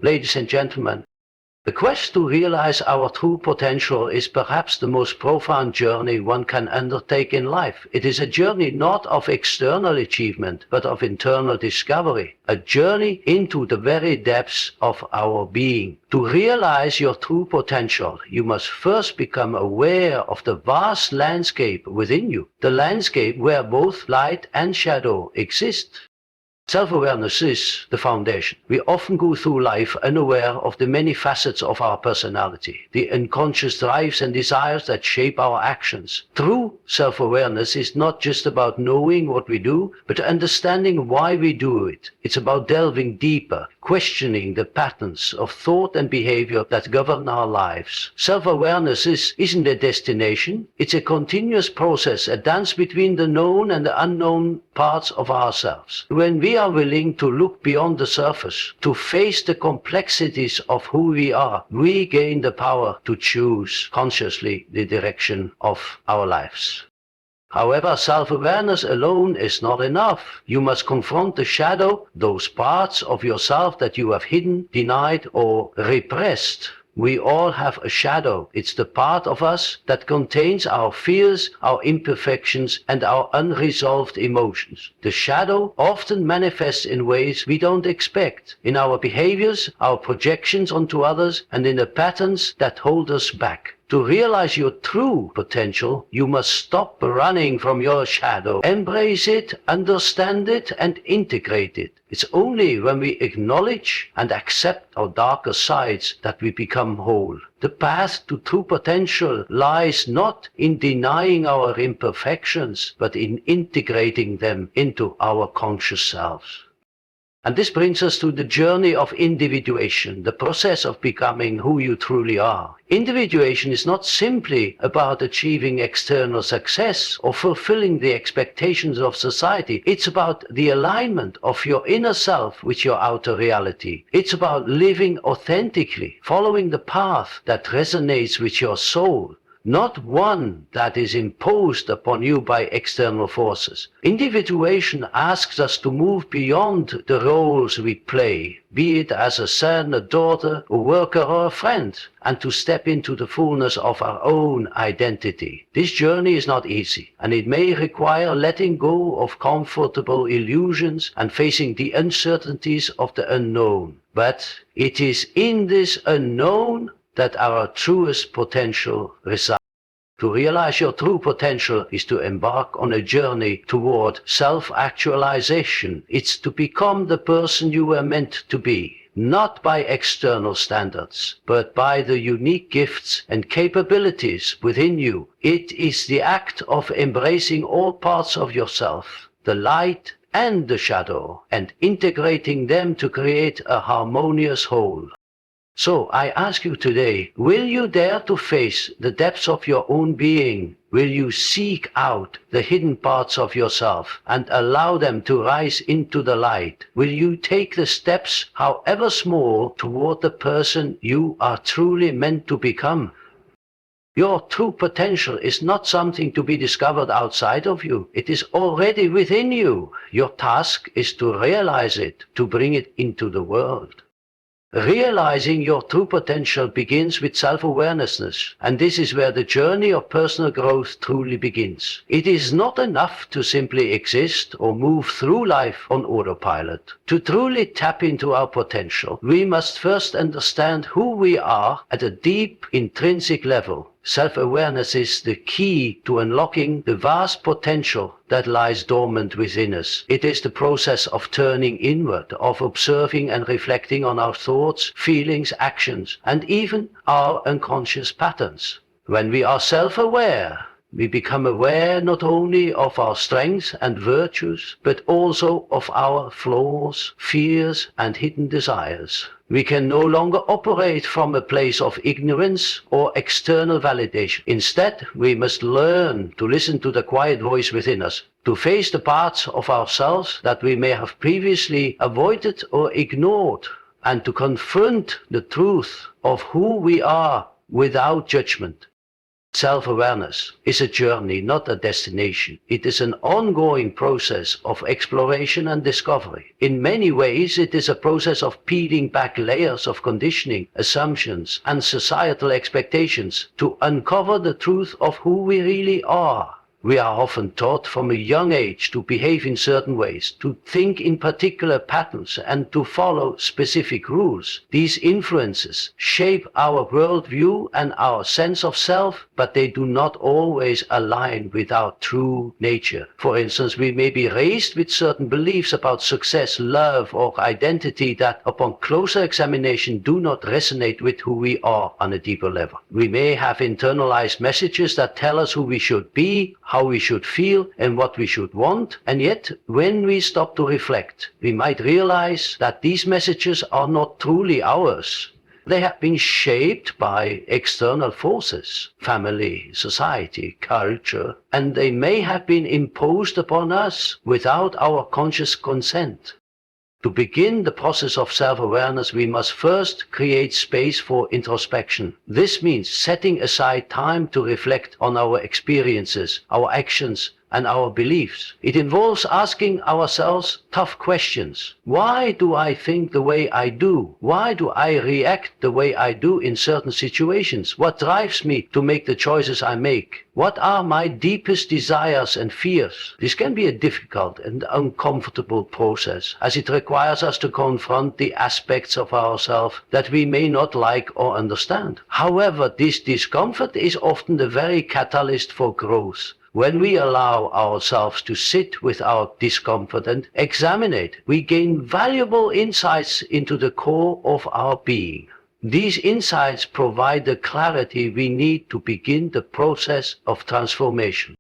Ladies and gentlemen, the quest to realize our true potential is perhaps the most profound journey one can undertake in life. It is a journey not of external achievement, but of internal discovery, a journey into the very depths of our being. To realize your true potential, you must first become aware of the vast landscape within you, the landscape where both light and shadow exist. Self-awareness is the foundation. We often go through life unaware of the many facets of our personality, the unconscious drives and desires that shape our actions. True self-awareness is not just about knowing what we do, but understanding why we do it. It's about delving deeper, questioning the patterns of thought and behavior that govern our lives. Self-awareness isn't a destination, it's a continuous process, a dance between the known and the unknown parts of ourselves. When we are willing to look beyond the surface, to face the complexities of who we are, we gain the power to choose consciously the direction of our lives. However, self-awareness alone is not enough. You must confront the shadow, those parts of yourself that you have hidden, denied, or repressed. We all have a shadow. It's the part of us that contains our fears, our imperfections, and our unresolved emotions. The shadow often manifests in ways we don't expect, in our behaviors, our projections onto others, and in the patterns that hold us back. To realize your true potential, you must stop running from your shadow. Embrace it, understand it, and integrate it. It's only when we acknowledge and accept our darker sides that we become whole. The path to true potential lies not in denying our imperfections, but in integrating them into our conscious selves. And this brings us to the journey of individuation, the process of becoming who you truly are. Individuation is not simply about achieving external success or fulfilling the expectations of society. It's about the alignment of your inner self with your outer reality. It's about living authentically, following the path that resonates with your soul, not one that is imposed upon you by external forces. Individuation asks us to move beyond the roles we play, be it as a son, a daughter, a worker, or a friend, and to step into the fullness of our own identity. This journey is not easy, and it may require letting go of comfortable illusions and facing the uncertainties of the unknown. But it is in this unknown that our truest potential resides. To realize your true potential is to embark on a journey toward self-actualization. It's to become the person you were meant to be, not by external standards, but by the unique gifts and capabilities within you. It is the act of embracing all parts of yourself, the light and the shadow, and integrating them to create a harmonious whole. So I ask you today, will you dare to face the depths of your own being? Will you seek out the hidden parts of yourself and allow them to rise into the light? Will you take the steps, however small, toward the person you are truly meant to become? Your true potential is not something to be discovered outside of you. It is already within you. Your task is to realize it, to bring it into the world. Realizing your true potential begins with self-awareness, and this is where the journey of personal growth truly begins. It is not enough to simply exist or move through life on autopilot. To truly tap into our potential, we must first understand who we are at a deep intrinsic level. Self-awareness is the key to unlocking the vast potential that lies dormant within us. It is the process of turning inward, of observing and reflecting on our thoughts, feelings, actions, and even our unconscious patterns. When we are self-aware, we become aware not only of our strengths and virtues, but also of our flaws, fears, and hidden desires. We can no longer operate from a place of ignorance or external validation. Instead, we must learn to listen to the quiet voice within us, to face the parts of ourselves that we may have previously avoided or ignored, and to confront the truth of who we are without judgment. Self-awareness is a journey, not a destination. It is an ongoing process of exploration and discovery. In many ways, it is a process of peeling back layers of conditioning, assumptions, and societal expectations to uncover the truth of who we really are. We are often taught from a young age to behave in certain ways, to think in particular patterns, and to follow specific rules. These influences shape our worldview and our sense of self, but they do not always align with our true nature. For instance, we may be raised with certain beliefs about success, love, or identity that, upon closer examination, do not resonate with who we are on a deeper level. We may have internalized messages that tell us who we should be, how we should feel, and what we should want, and yet when we stop to reflect, we might realize that these messages are not truly ours. They have been shaped by external forces, family, society, culture, and they may have been imposed upon us without our conscious consent. To begin the process of self-awareness, we must first create space for introspection. This means setting aside time to reflect on our experiences, our actions, and our beliefs. It involves asking ourselves tough questions. Why do I think the way I do? Why do I react the way I do in certain situations? What drives me to make the choices I make? What are my deepest desires and fears? This can be a difficult and uncomfortable process, as it requires us to confront the aspects of ourselves that we may not like or understand. However, this discomfort is often the very catalyst for growth. When we allow ourselves to sit with our discomfort and examine it, we gain valuable insights into the core of our being. These insights provide the clarity we need to begin the process of transformation.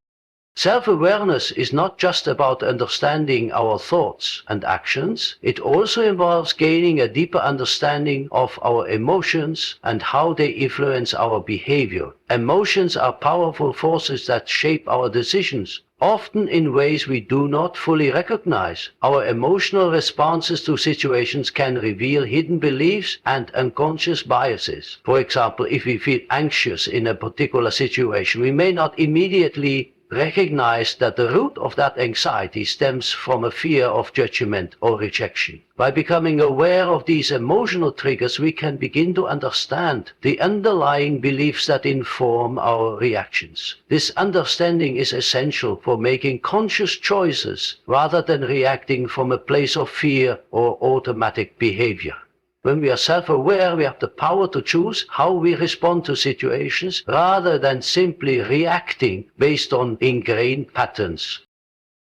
Self-awareness is not just about understanding our thoughts and actions. It also involves gaining a deeper understanding of our emotions and how they influence our behavior. Emotions are powerful forces that shape our decisions, often in ways we do not fully recognize. Our emotional responses to situations can reveal hidden beliefs and unconscious biases. For example, if we feel anxious in a particular situation, we may not immediately recognize that the root of that anxiety stems from a fear of judgment or rejection. By becoming aware of these emotional triggers, we can begin to understand the underlying beliefs that inform our reactions. This understanding is essential for making conscious choices rather than reacting from a place of fear or automatic behavior. When we are self-aware, we have the power to choose how we respond to situations rather than simply reacting based on ingrained patterns.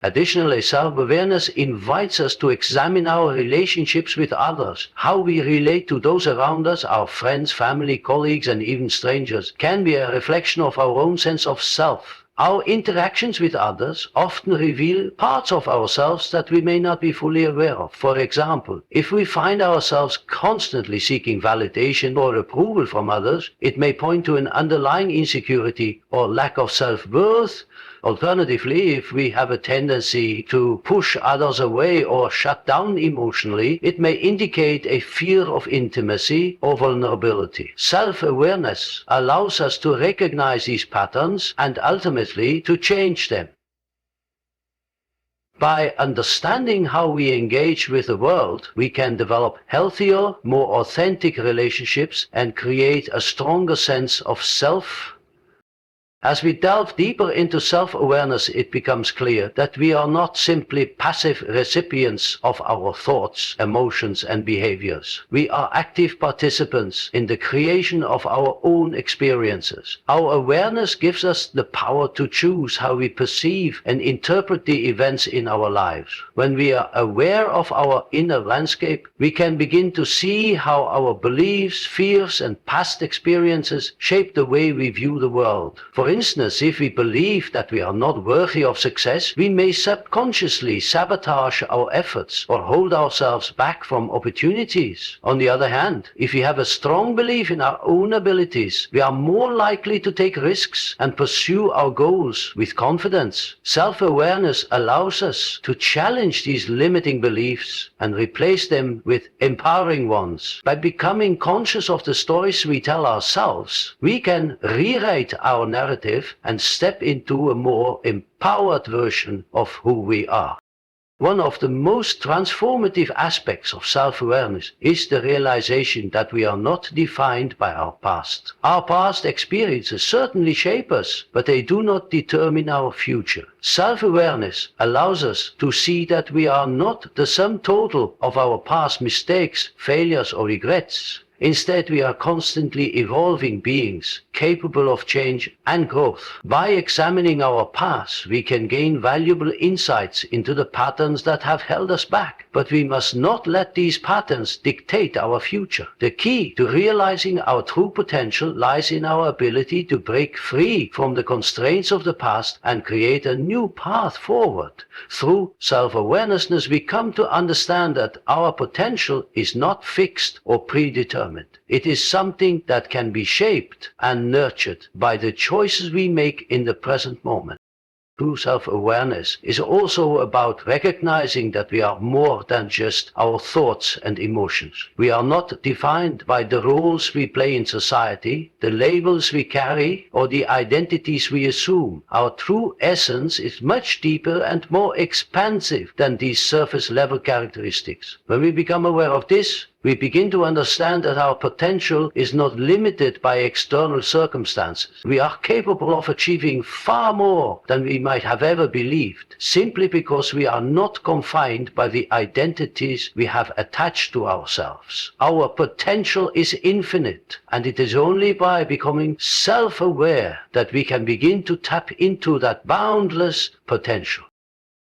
Additionally, self-awareness invites us to examine our relationships with others. How we relate to those around us, our friends, family, colleagues, and even strangers, can be a reflection of our own sense of self. Our interactions with others often reveal parts of ourselves that we may not be fully aware of. For example, if we find ourselves constantly seeking validation or approval from others, it may point to an underlying insecurity or lack of self-worth. Alternatively, if we have a tendency to push others away or shut down emotionally, it may indicate a fear of intimacy or vulnerability. Self-awareness allows us to recognize these patterns and ultimately to change them. By understanding how we engage with the world, we can develop healthier, more authentic relationships and create a stronger sense of self. As we delve deeper into self-awareness, it becomes clear that we are not simply passive recipients of our thoughts, emotions, and behaviors. We are active participants in the creation of our own experiences. Our awareness gives us the power to choose how we perceive and interpret the events in our lives. When we are aware of our inner landscape, we can begin to see how our beliefs, fears, and past experiences shape the way we view the world. For instance, if we believe that we are not worthy of success, we may subconsciously sabotage our efforts or hold ourselves back from opportunities. On the other hand, if we have a strong belief in our own abilities, we are more likely to take risks and pursue our goals with confidence. Self-awareness allows us to challenge these limiting beliefs and replace them with empowering ones. By becoming conscious of the stories we tell ourselves, we can rewrite our narrative and step into a more empowered version of who we are. One of the most transformative aspects of self-awareness is the realization that we are not defined by our past. Our past experiences certainly shape us, but they do not determine our future. Self-awareness allows us to see that we are not the sum total of our past mistakes, failures, or regrets. Instead, we are constantly evolving beings, capable of change and growth. By examining our past, we can gain valuable insights into the patterns that have held us back. But we must not let these patterns dictate our future. The key to realizing our true potential lies in our ability to break free from the constraints of the past and create a new path forward. Through self-awareness, we come to understand that our potential is not fixed or predetermined. It is something that can be shaped and nurtured by the choices we make in the present moment. True self-awareness is also about recognizing that we are more than just our thoughts and emotions. We are not defined by the roles we play in society, the labels we carry, or the identities we assume. Our true essence is much deeper and more expansive than these surface-level characteristics. When we become aware of this, we begin to understand that our potential is not limited by external circumstances. We are capable of achieving far more than we might have ever believed, simply because we are not confined by the identities we have attached to ourselves. Our potential is infinite, and it is only by becoming self-aware that we can begin to tap into that boundless potential.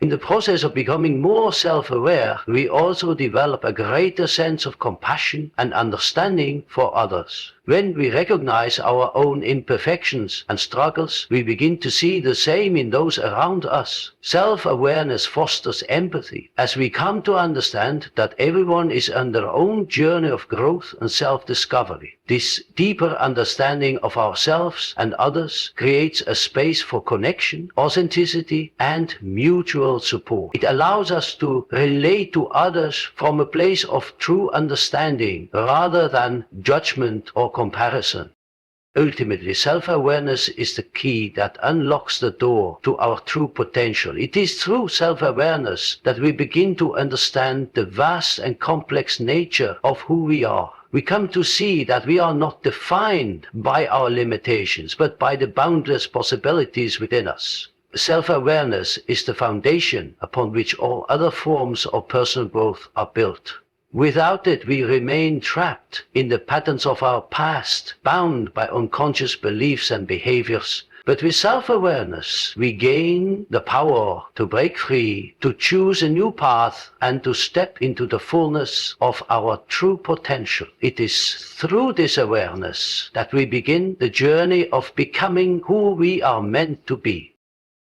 In the process of becoming more self-aware, we also develop a greater sense of compassion and understanding for others. When we recognize our own imperfections and struggles, we begin to see the same in those around us. Self-awareness fosters empathy, as we come to understand that everyone is on their own journey of growth and self-discovery. This deeper understanding of ourselves and others creates a space for connection, authenticity, and mutual support. It allows us to relate to others from a place of true understanding rather than judgment or comparison. Ultimately, self-awareness is the key that unlocks the door to our true potential. It is through self-awareness that we begin to understand the vast and complex nature of who we are. We come to see that we are not defined by our limitations, but by the boundless possibilities within us. Self-awareness is the foundation upon which all other forms of personal growth are built. Without it, we remain trapped in the patterns of our past, bound by unconscious beliefs and behaviors. But with self-awareness, we gain the power to break free, to choose a new path, and to step into the fullness of our true potential. It is through this awareness that we begin the journey of becoming who we are meant to be.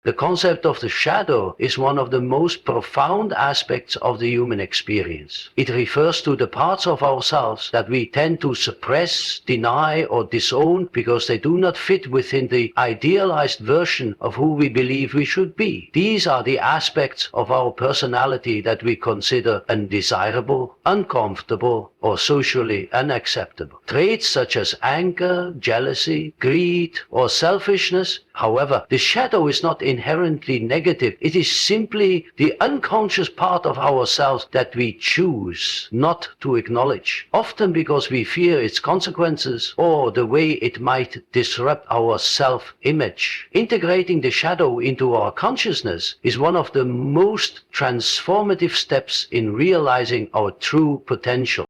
The concept of the shadow is one of the most profound aspects of the human experience. It refers to the parts of ourselves that we tend to suppress, deny, or disown because they do not fit within the idealized version of who we believe we should be. These are the aspects of our personality that we consider undesirable, uncomfortable, or socially unacceptable. Traits such as anger, jealousy, greed, or selfishness. However, the shadow is not inherently negative. It is simply the unconscious part of ourselves that we choose not to acknowledge, often because we fear its consequences or the way it might disrupt our self-image. Integrating the shadow into our consciousness is one of the most transformative steps in realizing our true potential.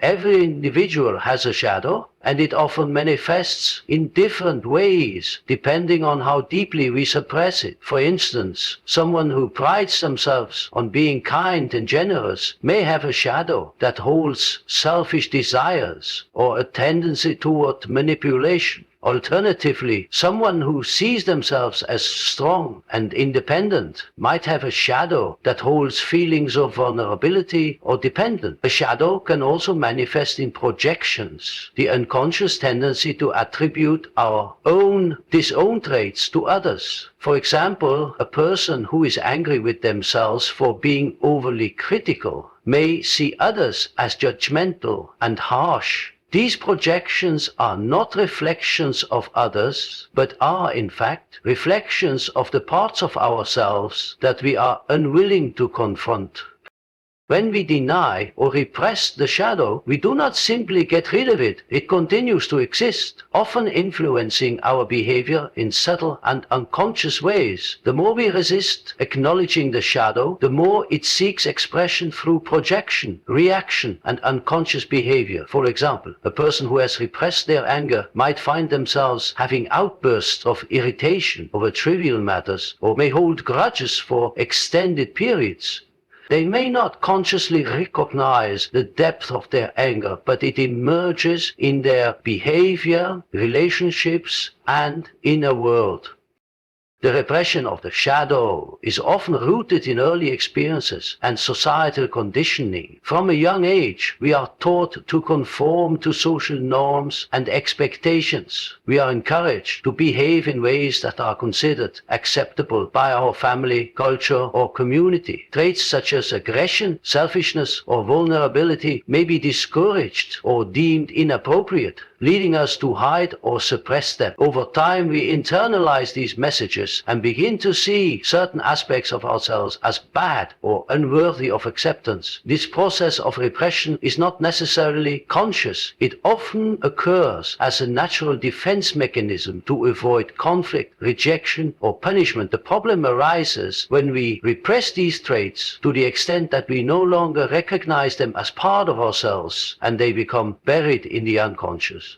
Every individual has a shadow, and it often manifests in different ways depending on how deeply we suppress it. For instance, someone who prides themselves on being kind and generous may have a shadow that holds selfish desires or a tendency toward manipulation. Alternatively, someone who sees themselves as strong and independent might have a shadow that holds feelings of vulnerability or dependence. A shadow can also manifest in projections, the unconscious tendency to attribute our own disowned traits to others. For example, a person who is angry with themselves for being overly critical may see others as judgmental and harsh. These projections are not reflections of others, but are in fact reflections of the parts of ourselves that we are unwilling to confront. When we deny or repress the shadow, we do not simply get rid of it. It continues to exist, often influencing our behavior in subtle and unconscious ways. The more we resist acknowledging the shadow, the more it seeks expression through projection, reaction, and unconscious behavior. For example, a person who has repressed their anger might find themselves having outbursts of irritation over trivial matters, or may hold grudges for extended periods. They may not consciously recognize the depth of their anger, but it emerges in their behavior, relationships, and inner world. The repression of the shadow is often rooted in early experiences and societal conditioning. From a young age, we are taught to conform to social norms and expectations. We are encouraged to behave in ways that are considered acceptable by our family, culture, or community. Traits such as aggression, selfishness, or vulnerability may be discouraged or deemed inappropriate, leading us to hide or suppress them. Over time, we internalize these messages and begin to see certain aspects of ourselves as bad or unworthy of acceptance. This process of repression is not necessarily conscious. It often occurs as a natural defense mechanism to avoid conflict, rejection, or punishment. The problem arises when we repress these traits to the extent that we no longer recognize them as part of ourselves and they become buried in the unconscious.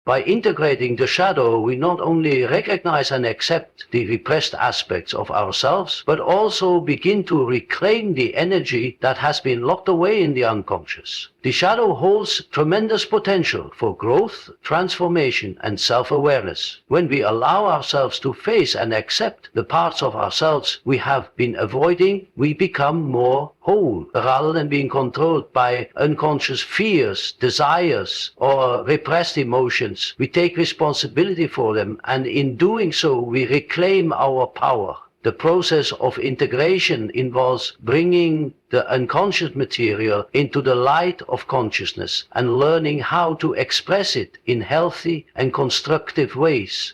By integrating the shadow, we not only recognize and accept the repressed aspects of ourselves, but also begin to reclaim the energy that has been locked away in the unconscious. The shadow holds tremendous potential for growth, transformation, and self-awareness. When we allow ourselves to face and accept the parts of ourselves we have been avoiding, we become more whole, rather than being controlled by unconscious fears, desires, or repressed emotions. We take responsibility for them, and in doing so, we reclaim our power. The process of integration involves bringing the unconscious material into the light of consciousness and learning how to express it in healthy and constructive ways.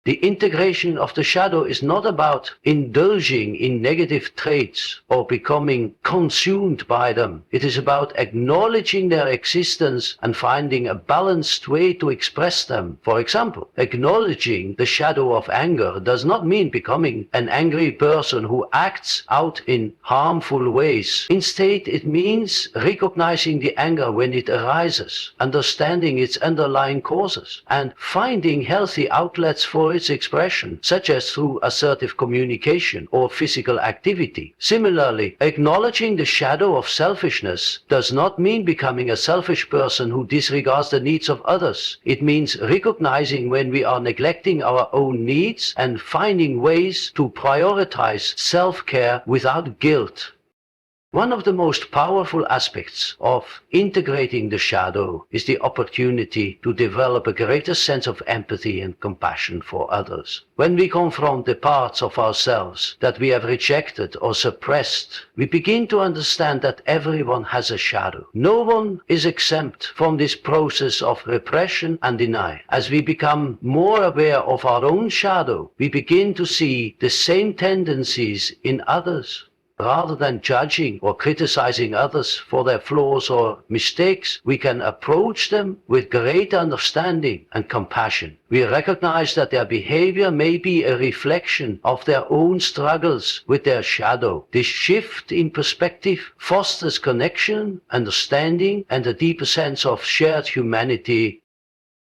The integration of the shadow is not about indulging in negative traits or becoming consumed by them. It is about acknowledging their existence and finding a balanced way to express them. For example, acknowledging the shadow of anger does not mean becoming an angry person who acts out in harmful ways. Instead, it means recognizing the anger when it arises, understanding its underlying causes, and finding healthy outlets for its expression, such as through assertive communication or physical activity. Similarly, acknowledging the shadow of selfishness does not mean becoming a selfish person who disregards the needs of others. It means recognizing when we are neglecting our own needs and finding ways to prioritize self-care without guilt. One of the most powerful aspects of integrating the shadow is the opportunity to develop a greater sense of empathy and compassion for others. When we confront the parts of ourselves that we have rejected or suppressed, we begin to understand that everyone has a shadow. No one is exempt from this process of repression and denial. As we become more aware of our own shadow, we begin to see the same tendencies in others. Rather than judging or criticizing others for their flaws or mistakes, we can approach them with great understanding and compassion. We recognize that their behavior may be a reflection of their own struggles with their shadow. This shift in perspective fosters connection, understanding, and a deeper sense of shared humanity.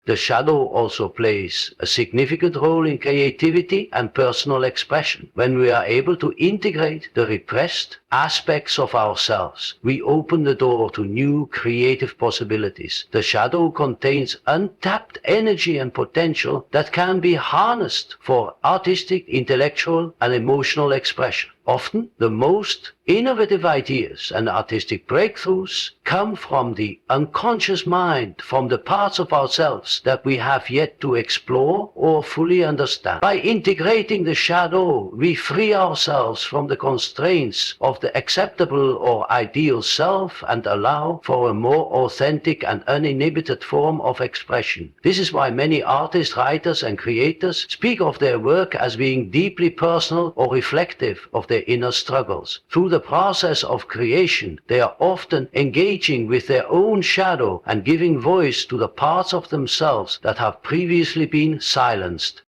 The shadow also plays a significant role in creativity and personal expression. When we are able to integrate the repressed aspects of ourselves, we open the door to new creative possibilities. The shadow contains untapped energy and potential that can be harnessed for artistic, intellectual, and emotional expression. Often, the most innovative ideas and artistic breakthroughs come from the unconscious mind, from the parts of ourselves that we have yet to explore or fully understand. By integrating the shadow, we free ourselves from the constraints of the acceptable or ideal self and allow for a more authentic and uninhibited form of expression. This is why many artists, writers, and creators speak of their work as being deeply personal or reflective of their inner struggles. Through the process of creation, they are often engaging with their own shadow and giving voice to the parts of themselves that have previously been silenced.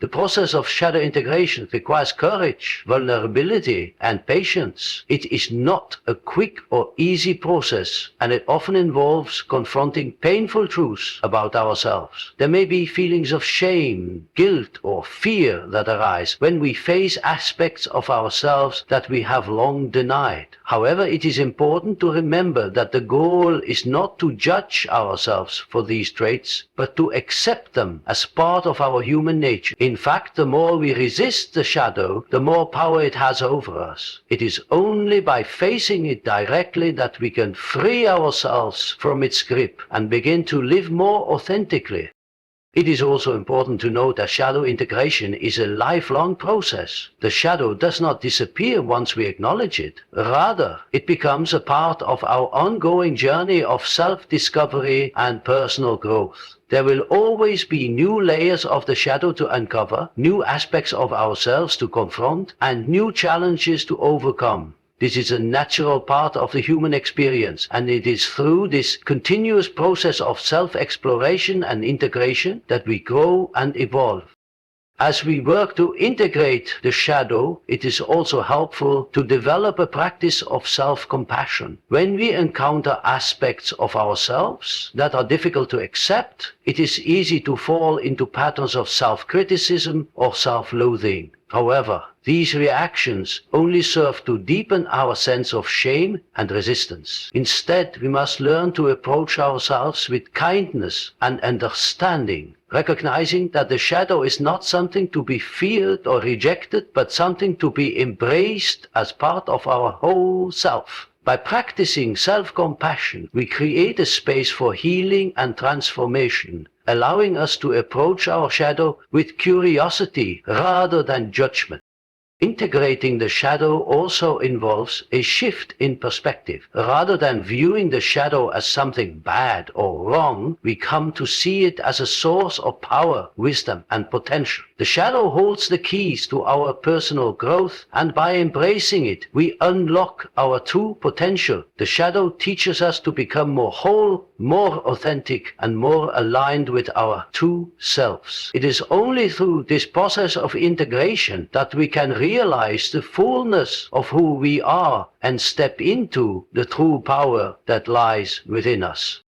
The process of shadow integration requires courage, vulnerability, and patience. It is not a quick or easy process, and it often involves confronting painful truths about ourselves. There may be feelings of shame, guilt, or fear that arise when we face aspects of ourselves that we have long denied. However, it is important to remember that the goal is not to judge ourselves for these traits, but to accept them as part of our human nature. In fact, the more we resist the shadow, the more power it has over us. It is only by facing it directly that we can free ourselves from its grip and begin to live more authentically. It is also important to note that shadow integration is a lifelong process. The shadow does not disappear once we acknowledge it. Rather, it becomes a part of our ongoing journey of self-discovery and personal growth. There will always be new layers of the shadow to uncover, new aspects of ourselves to confront, and new challenges to overcome. This is a natural part of the human experience, and it is through this continuous process of self-exploration and integration that we grow and evolve. As we work to integrate the shadow, it is also helpful to develop a practice of self-compassion. When we encounter aspects of ourselves that are difficult to accept, it is easy to fall into patterns of self-criticism or self-loathing. However, these reactions only serve to deepen our sense of shame and resistance. Instead, we must learn to approach ourselves with kindness and understanding, recognizing that the shadow is not something to be feared or rejected, but something to be embraced as part of our whole self. By practicing self-compassion, we create a space for healing and transformation, allowing us to approach our shadow with curiosity rather than judgment. Integrating the shadow also involves a shift in perspective. Rather than viewing the shadow as something bad or wrong, we come to see it as a source of power, wisdom, and potential. The shadow holds the keys to our personal growth, and by embracing it, we unlock our true potential. The shadow teaches us to become more whole, more authentic, and more aligned with our true selves. It is only through this process of integration that we can realize the fullness of who we are and step into the true power that lies within us.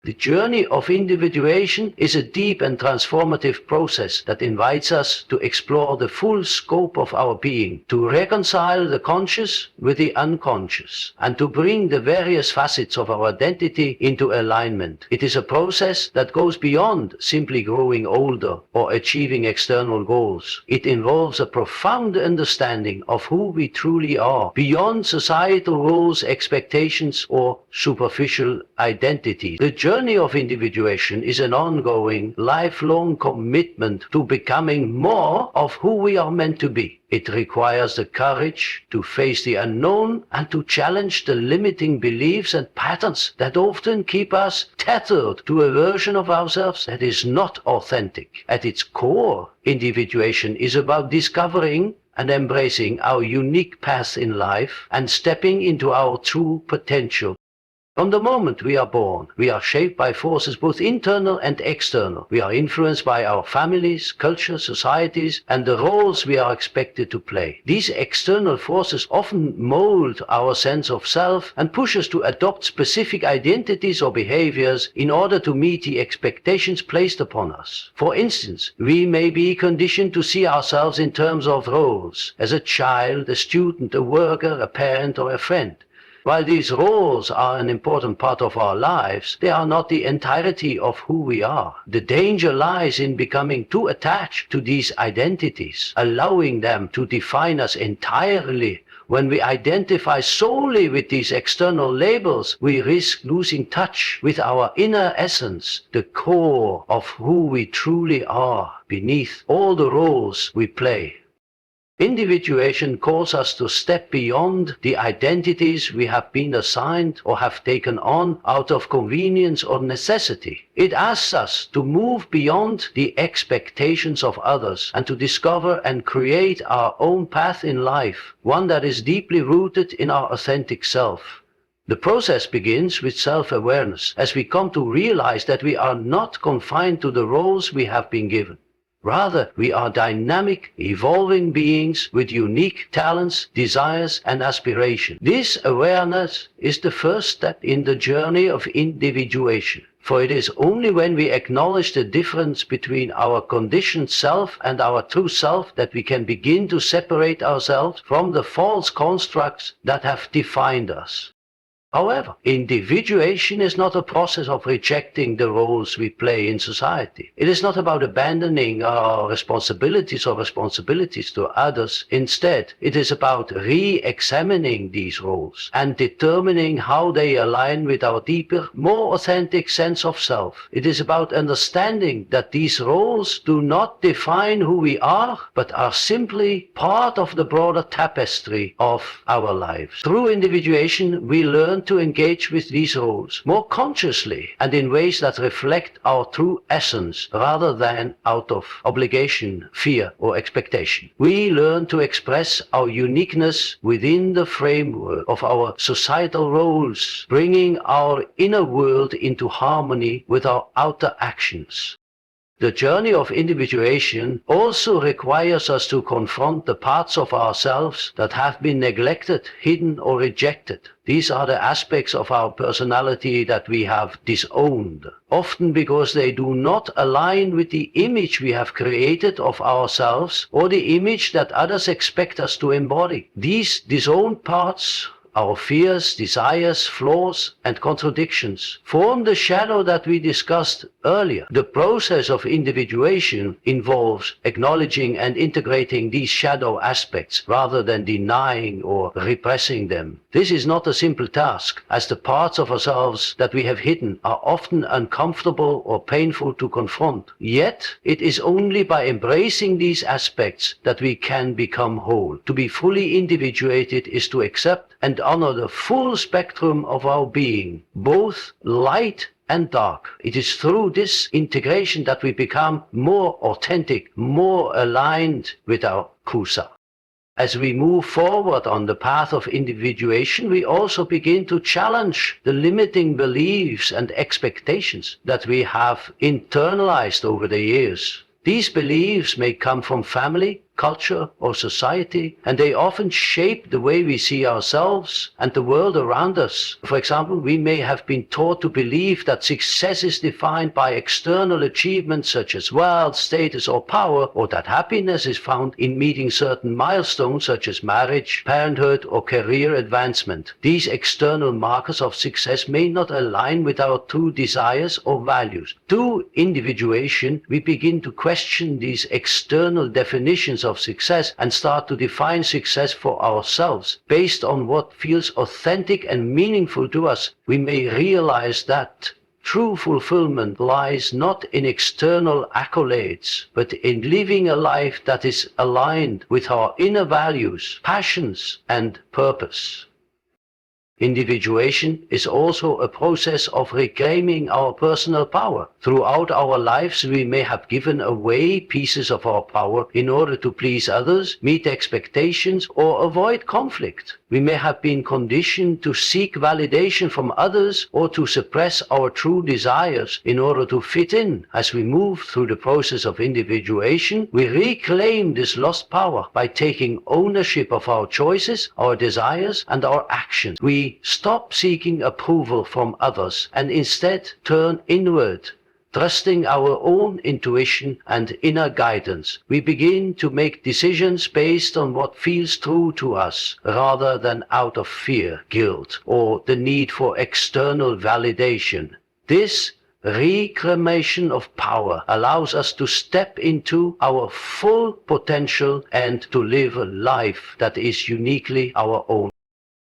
The journey of individuation is a deep and transformative process that invites us to explore the full scope of our being, to reconcile the conscious with the unconscious, and to bring the various facets of our identity into alignment. It is a process that goes beyond simply growing older or achieving external goals. It involves a profound understanding of who we truly are, beyond societal roles, expectations, or superficial identities. The journey of individuation is an ongoing, lifelong commitment to becoming more of who we are meant to be. It requires the courage to face the unknown and to challenge the limiting beliefs and patterns that often keep us tethered to a version of ourselves that is not authentic. At its core, individuation is about discovering and embracing our unique path in life and stepping into our true potential. From the moment we are born, we are shaped by forces both internal and external. We are influenced by our families, culture, societies, and the roles we are expected to play. These external forces often mold our sense of self and push us to adopt specific identities or behaviors in order to meet the expectations placed upon us. For instance, we may be conditioned to see ourselves in terms of roles, as a child, a student, a worker, a parent, or a friend. While these roles are an important part of our lives, they are not the entirety of who we are. The danger lies in becoming too attached to these identities, allowing them to define us entirely. When we identify solely with these external labels, we risk losing touch with our inner essence, the core of who we truly are, beneath all the roles we play. Individuation calls us to step beyond the identities we have been assigned or have taken on out of convenience or necessity. It asks us to move beyond the expectations of others and to discover and create our own path in life, one that is deeply rooted in our authentic self. The process begins with self-awareness, as we come to realize that we are not confined to the roles we have been given. Rather, we are dynamic, evolving beings with unique talents, desires, and aspirations. This awareness is the first step in the journey of individuation. For it is only when we acknowledge the difference between our conditioned self and our true self that we can begin to separate ourselves from the false constructs that have defined us. However, individuation is not a process of rejecting the roles we play in society. It is not about abandoning our responsibilities or responsibilities to others. Instead, it is about re-examining these roles and determining how they align with our deeper, more authentic sense of self. It is about understanding that these roles do not define who we are, but are simply part of the broader tapestry of our lives. Through individuation, we learn to engage with these roles more consciously and in ways that reflect our true essence rather than out of obligation, fear, or expectation. We learn to express our uniqueness within the framework of our societal roles, bringing our inner world into harmony with our outer actions. The journey of individuation also requires us to confront the parts of ourselves that have been neglected, hidden, or rejected. These are the aspects of our personality that we have disowned, often because they do not align with the image we have created of ourselves or the image that others expect us to embody. These disowned parts, our fears, desires, flaws, and contradictions form the shadow that we discussed earlier. The process of individuation involves acknowledging and integrating these shadow aspects rather than denying or repressing them. This is not a simple task, as the parts of ourselves that we have hidden are often uncomfortable or painful to confront. Yet, it is only by embracing these aspects that we can become whole. To be fully individuated is to accept and honor the full spectrum of our being, both light and dark. It is through this integration that we become more authentic, more aligned with our true self. As we move forward on the path of individuation, we also begin to challenge the limiting beliefs and expectations that we have internalized over the years. These beliefs may come from family, culture, or society, and they often shape the way we see ourselves and the world around us. For example, we may have been taught to believe that success is defined by external achievements such as wealth, status, or power, or that happiness is found in meeting certain milestones such as marriage, parenthood, or career advancement. These external markers of success may not align with our true desires or values. Through individuation, we begin to question these external definitions of success and start to define success for ourselves based on what feels authentic and meaningful to us. We may realize that true fulfillment lies not in external accolades, but in living a life that is aligned with our inner values, passions, and purpose. Individuation is also a process of reclaiming our personal power. Throughout our lives, we may have given away pieces of our power in order to please others, meet expectations, or avoid conflict. We may have been conditioned to seek validation from others or to suppress our true desires in order to fit in. As we move through the process of individuation, we reclaim this lost power by taking ownership of our choices, our desires, and our actions. We stop seeking approval from others and instead turn inward, trusting our own intuition and inner guidance. We begin to make decisions based on what feels true to us rather than out of fear, guilt, or the need for external validation. This reclamation of power allows us to step into our full potential and to live a life that is uniquely our own.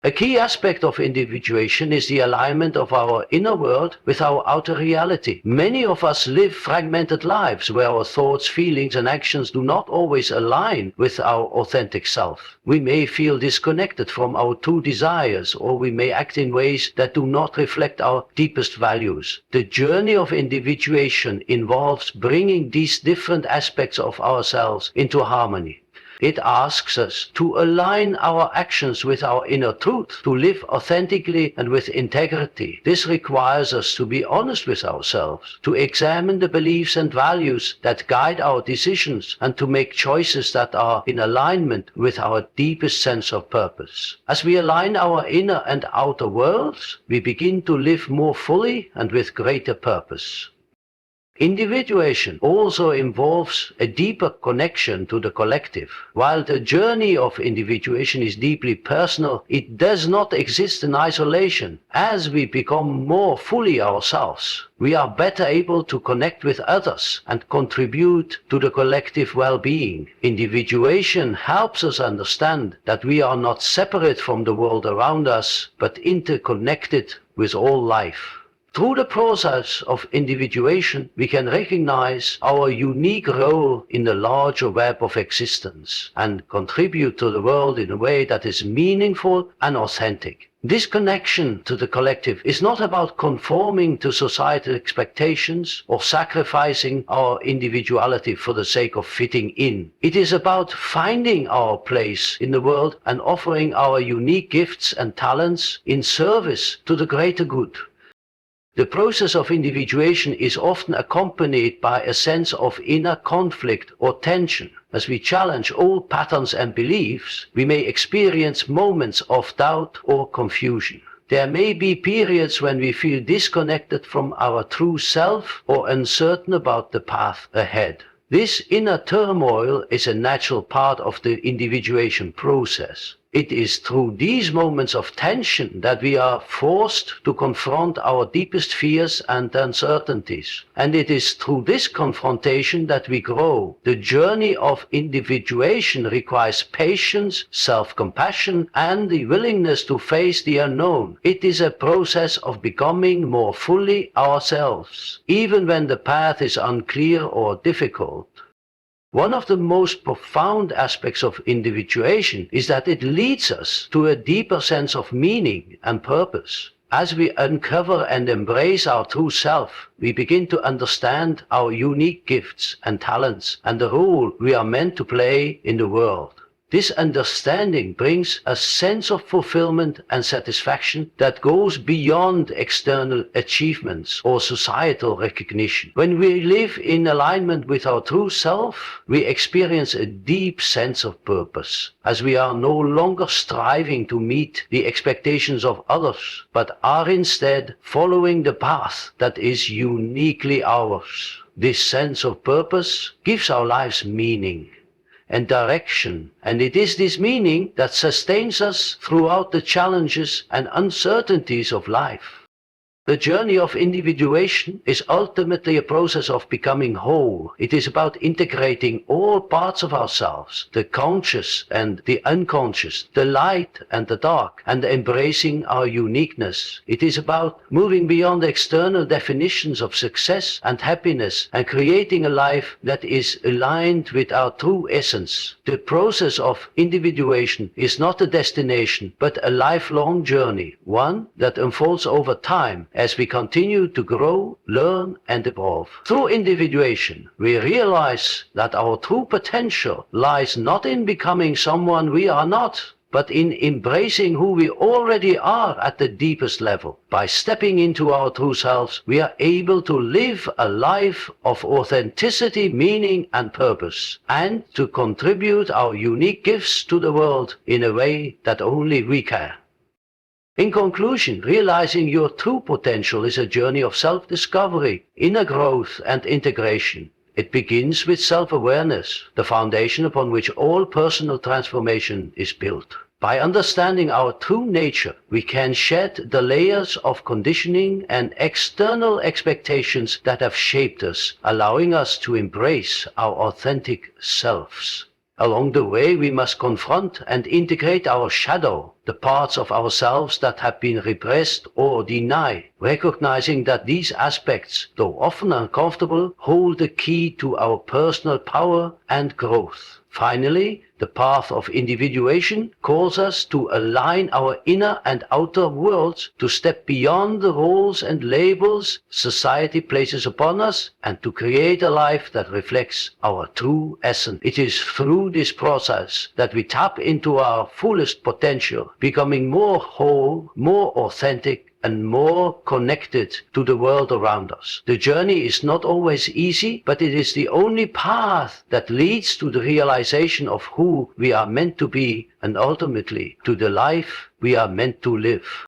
A key aspect of individuation is the alignment of our inner world with our outer reality. Many of us live fragmented lives where our thoughts, feelings, and actions do not always align with our authentic self. We may feel disconnected from our true desires, or we may act in ways that do not reflect our deepest values. The journey of individuation involves bringing these different aspects of ourselves into harmony. It asks us to align our actions with our inner truth, to live authentically and with integrity. This requires us to be honest with ourselves, to examine the beliefs and values that guide our decisions, and to make choices that are in alignment with our deepest sense of purpose. As we align our inner and outer worlds, we begin to live more fully and with greater purpose. Individuation also involves a deeper connection to the collective. While the journey of individuation is deeply personal, it does not exist in isolation. As we become more fully ourselves, we are better able to connect with others and contribute to the collective well-being. Individuation helps us understand that we are not separate from the world around us, but interconnected with all life. Through the process of individuation, we can recognize our unique role in the larger web of existence and contribute to the world in a way that is meaningful and authentic. This connection to the collective is not about conforming to societal expectations or sacrificing our individuality for the sake of fitting in. It is about finding our place in the world and offering our unique gifts and talents in service to the greater good. The process of individuation is often accompanied by a sense of inner conflict or tension. As we challenge old patterns and beliefs, we may experience moments of doubt or confusion. There may be periods when we feel disconnected from our true self or uncertain about the path ahead. This inner turmoil is a natural part of the individuation process. It is through these moments of tension that we are forced to confront our deepest fears and uncertainties. And it is through this confrontation that we grow. The journey of individuation requires patience, self-compassion, and the willingness to face the unknown. It is a process of becoming more fully ourselves, even when the path is unclear or difficult. One of the most profound aspects of individuation is that it leads us to a deeper sense of meaning and purpose. As we uncover and embrace our true self, we begin to understand our unique gifts and talents and the role we are meant to play in the world. This understanding brings a sense of fulfillment and satisfaction that goes beyond external achievements or societal recognition. When we live in alignment with our true self, we experience a deep sense of purpose, as we are no longer striving to meet the expectations of others, but are instead following the path that is uniquely ours. This sense of purpose gives our lives meaning and direction, and it is this meaning that sustains us throughout the challenges and uncertainties of life. The journey of individuation is ultimately a process of becoming whole. It is about integrating all parts of ourselves, the conscious and the unconscious, the light and the dark, and embracing our uniqueness. It is about moving beyond external definitions of success and happiness and creating a life that is aligned with our true essence. The process of individuation is not a destination, but a lifelong journey, one that unfolds over time as we continue to grow, learn, and evolve. Through individuation, we realize that our true potential lies not in becoming someone we are not, but in embracing who we already are at the deepest level. By stepping into our true selves, we are able to live a life of authenticity, meaning, and purpose, and to contribute our unique gifts to the world in a way that only we can. In conclusion, realizing your true potential is a journey of self-discovery, inner growth, and integration. It begins with self-awareness, the foundation upon which all personal transformation is built. By understanding our true nature, we can shed the layers of conditioning and external expectations that have shaped us, allowing us to embrace our authentic selves. Along the way, we must confront and integrate our shadow, the parts of ourselves that have been repressed or denied, recognizing that these aspects, though often uncomfortable, hold the key to our personal power and growth. Finally, the path of individuation calls us to align our inner and outer worlds, to step beyond the roles and labels society places upon us, and to create a life that reflects our true essence. It is through this process that we tap into our fullest potential, becoming more whole, more authentic, and more connected to the world around us. The journey is not always easy, but it is the only path that leads to the realization of who we are meant to be and ultimately to the life we are meant to live.